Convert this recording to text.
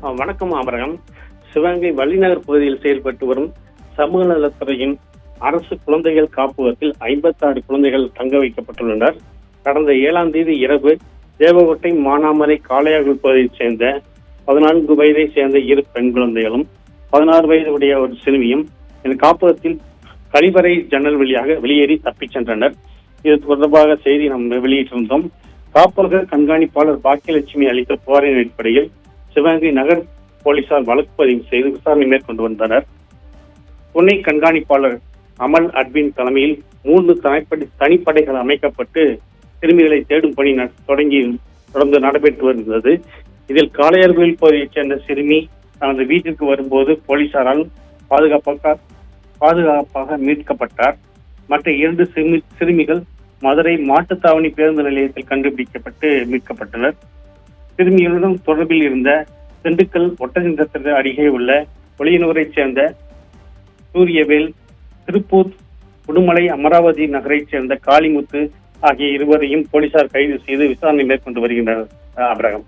வணக்கம் ஆபரகம். சிவகங்கை வள்ளிநகர் பகுதியில் செயல்பட்டு வரும் சமூக நலத்துறையின் அரசு குழந்தைகள் காப்பகத்தில் 56 குழந்தைகள் தங்க வைக்கப்பட்டுள்ளனர். கடந்த 7ஆம் தேதி இரவு தேவகோட்டை மானாமரை காளையார்கள் பகுதியைச் சேர்ந்த 14 வயதை சேர்ந்த 2 பெண் குழந்தைகளும் 16 வயது உடைய ஒரு சிறுமியும் இந்த காப்பகத்தில் கழிவறை ஜன்னல் வழியாக வெளியேறி தப்பிச் சென்றனர். இது தொடர்பாக செய்தி நாம் வெளியிட்டிருந்தோம். காப்பக கண்காணிப்பாளர் பாக்கியலட்சுமி அளித்த புகாரின் அடிப்படையில் சிவகங்கை நகர் போலீசார் வழக்கு பதிவு செய்து விசாரணை மேற்கொண்டு வந்தனர். துணை கண்காணிப்பாளர் அமல் அட்வின் தலைமையில் 3 தனிப்படைகள் அமைக்கப்பட்டு சிறுமிகளை தேடும் பணி தொடர்ந்து நடைபெற்று வருகிறது. இதில் காளையார்கோவில் பகுதியைச் சேர்ந்த சிறுமி தனது வீட்டிற்கு வரும்போது போலீசாரால் பாதுகாப்பாக மீட்கப்பட்டார். மற்ற 2 சிறுமிகள் மதுரை மாட்டுத்தாவணி பேருந்து நிலையத்தில் கண்டுபிடிக்கப்பட்டு மீட்கப்பட்டனர். சிறுமிகளுடன் தொடர்பில் இருந்த திண்டுக்கல் ஒட்டஞ்சத்திற்கு அருகே உள்ள ஒளியனூரைச் சேர்ந்த சூரியவேல், திருப்பூர் உடுமலை அமராவதி நகரைச் சேர்ந்த காளிமுத்து ஆகிய 2 போலீசார் கைது செய்து விசாரணை மேற்கொண்டு வருகின்றனர். ஆபிரகாம்.